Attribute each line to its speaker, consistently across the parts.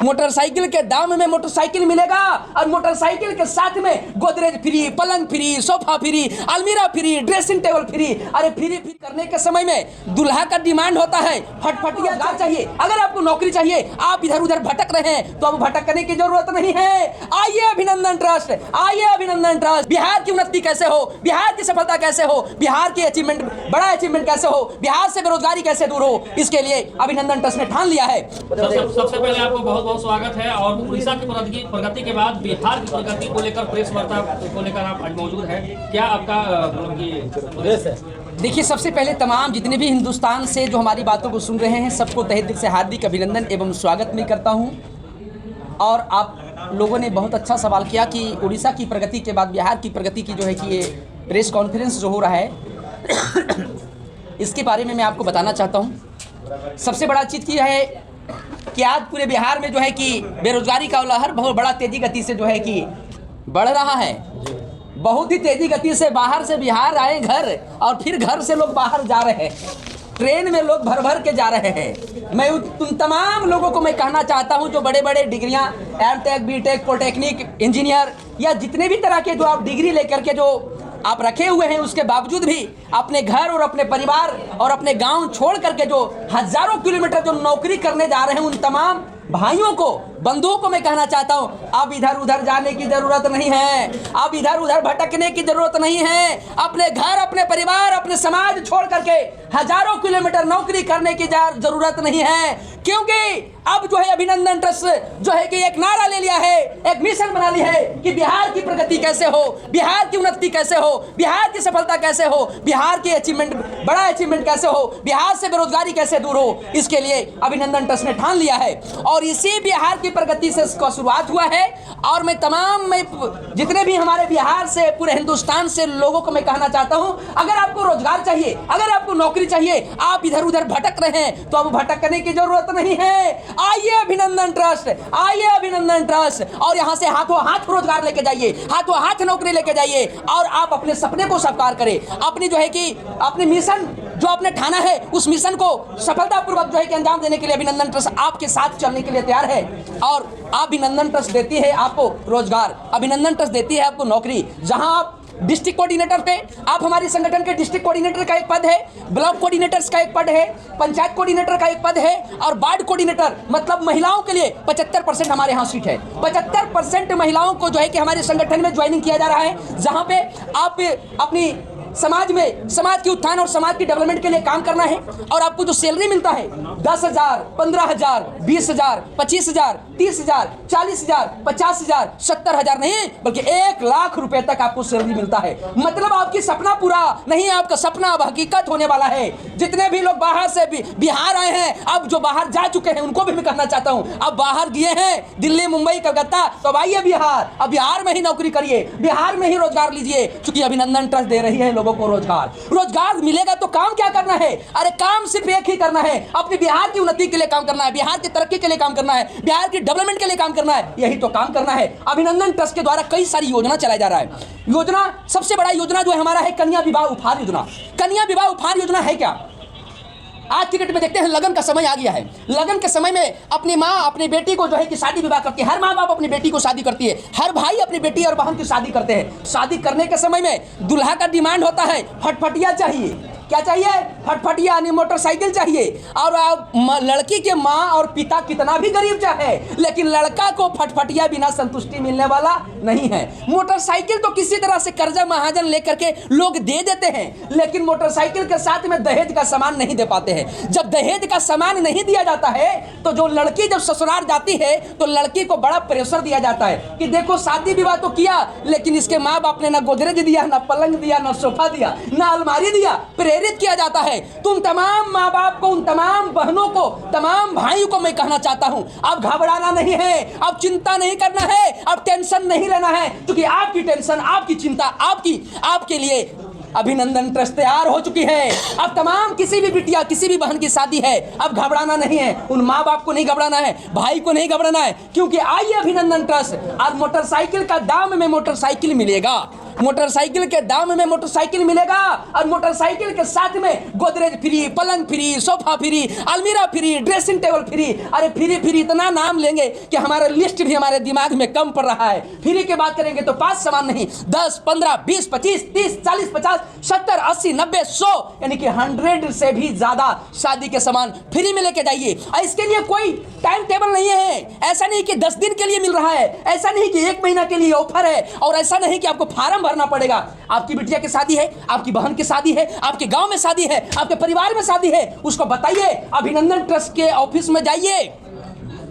Speaker 1: Motorcycle के दाम में मोटरसाइकिल मिलेगा और मोटरसाइकिल के साथ में गोदरेज फ्री, पलंग फ्री, सोफा फ्री, अलमीरा फ्री, ड्रेसिंग टेबल फ्री। अरे फ्री करने के समय में दुल्हा का डिमांड होता है फटफटिया चाहिए। अगर आपको नौकरी चाहिए, आप इधर उधर भटक रहे हैं तो अब भटकने की जरूरत नहीं है। आइए अभिनंदन ट्रस्ट, आइए अभिनंदन ट्रस्ट। बिहार की उन्नति कैसे हो, बिहार की सफलता कैसे हो, बिहार की अचीवमेंट, बड़ा अचीवमेंट कैसे हो, बिहार से बेरोजगारी कैसे दूर हो, इसके लिए अभिनंदन ट्रस्ट ने ठान लिया है।
Speaker 2: सबसे पहले आपको बहुत बहुत स्वागत है। और उड़ीसा की प्रगति के बाद बिहार की प्रगति को लेकर प्रेस वार्ता को लेकर आप आज मौजूद है, क्या आपका उद्देश्य है?
Speaker 1: देखिए, सबसे पहले तमाम जितने भी हिंदुस्तान से जो हमारी बातों को सुन रहे हैं सबको तहे दिल से हार्दिक अभिनंदन एवं स्वागत मैं करता हूं। और आप लोगों ने बहुत अच्छा सवाल किया कि उड़ीसा की प्रगति के बाद बिहार की प्रगति की जो है कि ये प्रेस कॉन्फ्रेंस जो हो रहा है इसके बारे में मैं आपको बताना चाहता हूं। सबसे बड़ा चीज़ की है कि आज पूरे बिहार में जो है कि बेरोजगारी का लहर बहुत बड़ा तेज़ी गति से जो है कि बढ़ रहा है। बहुत ही तेज़ी गति से बाहर से बिहार आए घर, और फिर घर से लोग बाहर जा रहे हैं, ट्रेन में लोग भर भर के जा रहे हैं। मैं उन तमाम लोगों को मैं कहना चाहता हूं जो बड़े बड़े डिग्रियां, एमटेक, बीटेक, पॉलिटेक्निक, इंजीनियर या जितने भी तरह के जो आप डिग्री लेकर के जो आप रखे हुए हैं, उसके बावजूद भी अपने घर और अपने परिवार और अपने गांव छोड़ करके जो हजारों किलोमीटर जो नौकरी करने जा रहे हैं, उन तमाम भाइयों को, बंधुओं को मैं कहना चाहता हूं, अब इधर उधर जाने की जरूरत नहीं है, अब इधर उधर भटकने की जरूरत नहीं है। अपने घर, अपने परिवार, अपने समाज छोड़ करके हजारों किलोमीटर नौकरी करने की जरूरत नहीं है, क्योंकि अब जो है अभिनंदन ट्रस्ट जो है कि एक नारा ले लिया है, एक मिशन बना लिया है कि बिहार की प्रगति कैसे हो, बिहार की उन्नति कैसे हो, बिहार की सफलता कैसे हो, बिहार की अचीवमेंट, बड़ा अचीवमेंट कैसे हो, बिहार से बेरोजगारी कैसे दूर हो, इसके लिए अभिनंदन ट्रस्ट ने ठान लिया है। और इसी बिहार की प्रगति से इसका शुरुआत हुआ है। और मैं जितने भी हमारे बिहार से, पूरे हिंदुस्तान से लोगों को मैं कहना चाहता हूं, अगर आपको रोजगार चाहिए, अगर आपको नौकरी चाहिए, आप इधर उधर भटक रहे हैं तो अब भटकने की जरूरत नहीं है। आइए अभिनंदन ट्रस्ट, आइए अभिनंदन ट्रस्ट, और यहां से हाथों हाथ रोजगार लेके जाइए, हाथों हाथ नौकरी लेके जाइए, और आप अपने सपने को साकार करें। अपनी जो है कि अपनी मिशन जो आपने ठाना है, उस मिशन को सफलतापूर्वक जो है कि अंजाम देने के लिए अभिनंदन ट्रस्ट आपके साथ चलने के लिए तैयार है। और अभिनंदन ट्रस्ट देती है आपको रोजगार, अभिनंदन ट्रस्ट देती है आपको नौकरी। जहां आप डिस्ट्रिक्ट कोऑर्डिनेटर पे, आप हमारे संगठन के डिस्ट्रिक्ट कोऑर्डिनेटर का एक पद है, ब्लॉक कोऑर्डिनेटर्स का एक पद है, पंचायत कोऑर्डिनेटर का एक पद है, और वार्ड कोऑर्डिनेटर मतलब महिलाओं के लिए 75% हमारे यहाँ सीट है। 75% महिलाओं को जो है कि हमारे संगठन में ज्वाइनिंग किया जा रहा है, जहाँ पे आप अपनी समाज में, समाज की उत्थान और समाज की डेवलपमेंट के लिए काम करना है। और आपको जो सैलरी मिलता है 10,000, 15,000, 20,000, 25,000, 30,000, 40,000, 50,000, 70,000 नहीं, बल्कि 1 लाख रुपए तक आपको सैलरी मिलता है। मतलब आपकी सपना पूरा नहीं, आपका सपना अब हकीकत होने वाला है। जितने भी लोग बाहर से बिहार आए हैं, अब जो बाहर जा चुके हैं, उनको भी मैं कहना चाहता हूं, अब बाहर गए हैं दिल्ली, मुंबई, कलकत्ता, तो अब आइए बिहार, अब बिहार में ही नौकरी करिए, बिहार में ही रोजगार लीजिए, क्योंकि अभिनंदन ट्रस्ट दे रही है को रोजगार मिलेगा तो काम क्या करना है? अरे काम सिर्फ एक ही करना है, अपने बिहार की उन्नति के लिए काम करना है, बिहार की तरक्की के लिए काम करना है, बिहार की डेवलपमेंट के लिए काम करना है, यही तो काम करना है। अभिनंदन ट्रस्ट के द्वारा कई सारी योजना चलाया जा रहा है। योजना, सबसे बड़ा योजना जो है हमारा है कन्या विवाह उपहार योजना। कन्या विवाह उपहार योजना है क्या? आज की डेट में देखते हैं लगन का समय आ गया है। लगन के समय में अपनी माँ अपनी बेटी को जो है कि शादी विवाह करती है, हर माँ बाप अपनी बेटी को शादी करती है, हर भाई अपनी बेटी और बहन की शादी करते हैं। शादी करने के समय में दुल्हा का डिमांड होता है फटफटिया चाहिए। क्या चाहिए? फटफटिया यानी मोटरसाइकिल चाहिए। और लड़की के माँ और पिता कितना भी गरीब चाहे, लेकिन लड़का को फटफटिया बिना संतुष्टि मिलने वाला नहीं है। मोटरसाइकिल तो किसी तरह से कर्जा महाजन लेकर के लोग दे देते हैं, लेकिन मोटरसाइकिल के साथ में दहेज का सामान नहीं दे पाते हैं। जब दहेज का सामान नहीं दिया जाता है तो जो लड़की जब ससुराल जाती है तो लड़की को बड़ा प्रेशर दिया जाता है कि देखो शादी विवाह तो किया, लेकिन इसके माँ बाप ने ना गोदरेज दिया, ना पलंग दिया, ना सोफा दिया, ना अलमारी दिया। प्रेरित किया जाता है। तुम तमाम माँ बाप को, उन तमाम बहनों को, तमाम भाइयों को मैं कहना चाहता हूं, अब घबराना नहीं है, अब चिंता नहीं करना है, अब टेंशन नहीं लेना है, क्योंकि आपकी टेंशन, आपकी चिंता, आपके लिए अभिनंदन ट्रस्ट तैयार हो चुकी है। अब तमाम किसी भी बिटिया, किसी भी बहन की शादी है, अब घबराना नहीं है। उन माँ बाप को नहीं घबराना है, भाई को नहीं घबराना है, क्योंकि आइए अभिनंदन ट्रस्ट, और मोटरसाइकिल का दाम में मोटरसाइकिल मिलेगा। मोटरसाइकिल के दाम में मोटरसाइकिल मिलेगा और मोटरसाइकिल के साथ में गोदरेज फ्री, पलंग फ्री, सोफा फ्री, अलमीरा फ्री, ड्रेसिंग टेबल फ्री। अरे फ्री फ्री इतना नाम लेंगे कि हमारा लिस्ट भी हमारे दिमाग में कम पड़ रहा है। फ्री की बात करेंगे तो 5 सामान नहीं, 10, 15, 20, 25, 30, 40, 50, 70, 80, 90, 100 यानी कि 100 से भी ज्यादा शादी के सामान फ्री में लेके जाइए। और इसके लिए कोई टाइम टेबल नहीं है। ऐसा नहीं कि 10 दिन के लिए मिल रहा है, ऐसा नहीं कि 1 महीना के लिए ऑफर है, और ऐसा नहीं कि आपको फार्म भरना पड़ेगा। आपकी बिटिया की शादी है, आपकी बहन की शादी है, आपके गांव में शादी है, आपके परिवार में शादी है, उसको बताइए अभिनंदन ट्रस्ट के ऑफिस में जाइए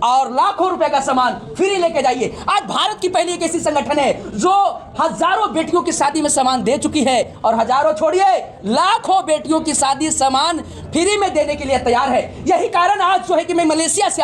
Speaker 1: और लाखों रुपए का सामान फ्री लेके जाइए। आज भारत की पहली एक ऐसी संगठन है जो हजारों बेटियों की शादी में सामान दे चुकी है, और हजारों छोड़िए लाखों बेटियों की शादी सामान फ्री में देने के लिए तैयार है। यही कारण आज जो है कि मैं मलेशिया से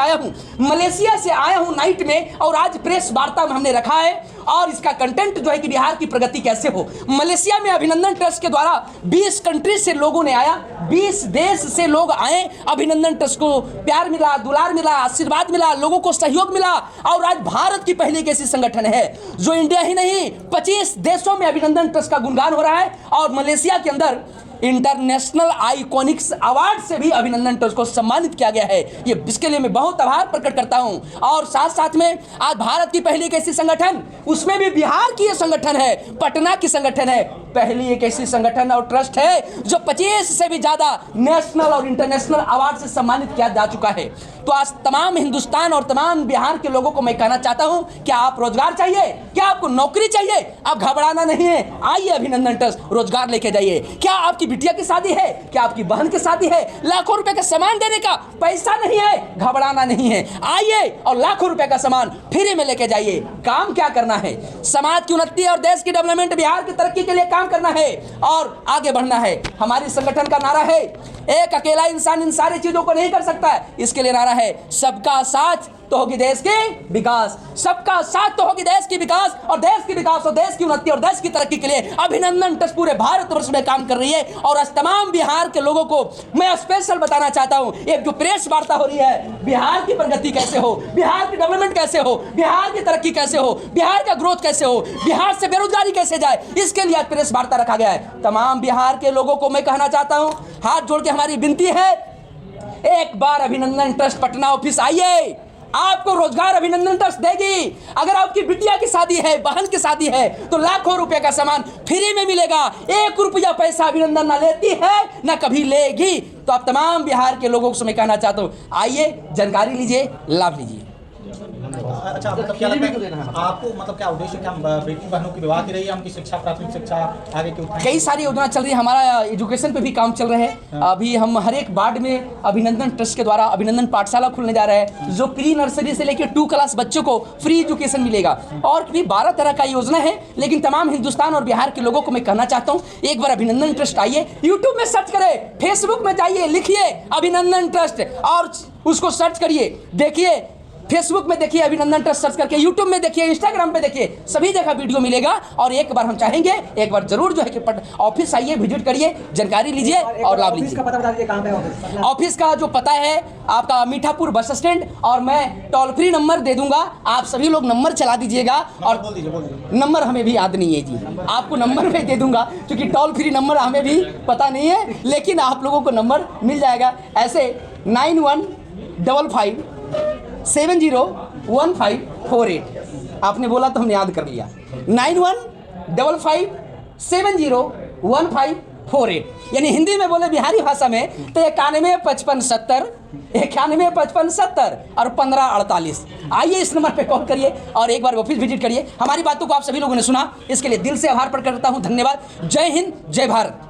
Speaker 1: आया हूं नाइट में, और आज प्रेस वार्ता में हमने रखा है, और इसका कंटेंट जो है कि बिहार की प्रगति कैसे हो। मलेशिया में अभिनंदन ट्रस्ट के द्वारा 20 कंट्री से लोगों ने आया, 20 देश से लोग आए। अभिनंदन ट्रस्ट को प्यार मिला, दुलार मिला, आशीर्वाद मिला, लोगों को सहयोग मिला, और आज भारत की पहली एक ऐसी संगठन है जो इंडिया ही नहीं 25 देशों में अभिनंदन ट्रस्ट का गुणगान हो रहा है। और मलेशिया के अंदर इंटरनेशनल आइकॉनिक्स अवार्ड से भी अभिनंदन ट्रस्ट को सम्मानित किया गया है। ये इसके लिए मैं बहुत आभार प्रकट करता हूं। और साथ साथ में आज भारत की पहली एक ऐसी संगठन, उसमें भी बिहार की ये संगठन है, पटना की संगठन है, पहली एक ऐसी संगठन और ट्रस्ट है जो 25 से भी ज्यादा नेशनल और इंटरनेशनल अवार्ड से सम्मानित किया जा चुका है। तो आज तमाम हिंदुस्तान और तमाम बिहार के लोगों को मैं कहना चाहता हूं, क्या आप रोजगार चाहिए, क्या आपको नौकरी चाहिए, आप घबराना नहीं है, आइए अभिनंदन ट्रस्ट, रोजगार लेके जाइए। क्या आपकी बिटिया की शादी है, क्या आपकी बहन की शादी है, लाखों रुपए का सामान देने का पैसा नहीं है, घबराना नहीं है, आइए और लाखों रुपए का सामान फ्री में लेके जाइए। काम क्या करना है, समाज की उन्नति और देश की डेवलपमेंट, बिहार की तरक्की के लिए काम करना है और आगे बढ़ना है। हमारी संगठन का नारा है, एक अकेला इंसान इन सारी चीजों को नहीं कर सकता है। इसके लिए नारा है, सबका साथ तो होगी देश की विकास, सबका साथ तो होगी देश की विकास, और देश की विकास और देश की उन्नति और देश की तरक्की के लिए अभिनंदन ट्रस्ट पूरे भारतवर्ष में काम कर रही है। और आज तमाम बिहार के लोगों को मैं स्पेशल बताना चाहता हूं, एक जो प्रेस वार्ता हो रही है, बिहार की प्रगति कैसे हो, बिहार की डेवलपमेंट कैसे हो, बिहार की तरक्की कैसे हो, बिहार का ग्रोथ कैसे हो, बिहार से बेरोजगारी कैसे जाए, इसके लिए आज प्रेस वार्ता रखा गया है। तमाम बिहार के लोगों को मैं कहना चाहता हूं, हाथ जोड़ के हमारी विनती है, एक बार अभिनंदन ट्रस्ट पटना ऑफिस आइए, आपको रोजगार अभिनंदन ट्रस्ट देगी। अगर आपकी बिटिया की शादी है, बहन की शादी है, तो लाखों रुपए का सामान फ्री में मिलेगा। 1 रुपया पैसा अभिनंदन ना लेती है ना कभी लेगी। तो आप तमाम बिहार के लोगों से मैं कहना चाहता हूँ, आइए जानकारी लीजिए, लाभ लीजिए।
Speaker 3: अच्छा, मतलब क्या लगता है आपको, मतलब क्या उद्देश्य, क्या बेटी बहनों की विवाह की रही है, उनकी शिक्षा, प्राथमिक शिक्षा आगे की उठाएं?
Speaker 1: कई सारी योजना चल रही है, हमारा एजुकेशन पे भी काम चल रहे हैं। अभी हम हर एक वार्ड में अभिनंदन ट्रस्ट के द्वारा अभिनंदन पाठशाला खुलने जा रहे हैं, जो प्री नर्सरी से लेकर 2 क्लास बच्चों को फ्री एजुकेशन मिलेगा। और भी 12 तरह का योजना है, लेकिन तमाम हिंदुस्तान और बिहार के लोगों को मैं कहना चाहता हूँ, एक बार अभिनंदन ट्रस्ट आइए, यूट्यूब में सर्च करें, फेसबुक में जाइए, लिखिए अभिनंदन ट्रस्ट और उसको सर्च करिए, देखिए फेसबुक में देखिए अभिनंदन ट्रस्ट सर्च करके, यूट्यूब में देखिए, इंस्टाग्राम पे देखिए, सभी जगह वीडियो मिलेगा। और एक बार हम चाहेंगे, एक बार जरूर जो है कि ऑफिस आइए, विजिट करिए, जानकारी लीजिए और लाभ लीजिए।
Speaker 4: ऑफिस का पता बता दीजिए, कहाँ पे ऑफिस?
Speaker 1: ऑफिस का जो पता है आपका मीठापुर बस स्टैंड, और मैं टोल फ्री नंबर दे दूंगा, आप सभी लोग नंबर चला दीजिएगा। और
Speaker 3: बोल दीजिए।
Speaker 1: नंबर हमें भी याद नहीं है जी, आपको नंबर मैं दे दूंगा, क्योंकि टोल फ्री नंबर हमें भी पता नहीं है, लेकिन आप लोगों को नंबर मिल जाएगा। ऐसे 9155701548, आपने बोला तो हमने याद कर लिया, 9155701548, यानी हिंदी में बोले बिहारी भाषा में तो 915570 और 1548। आइए इस नंबर पे कॉल करिए और एक बार ऑफिस विजिट करिए। हमारी बातों को आप सभी लोगों ने सुना, इसके लिए दिल से आभार प्रकट करता हूं, धन्यवाद। जय हिंद, जय भारत।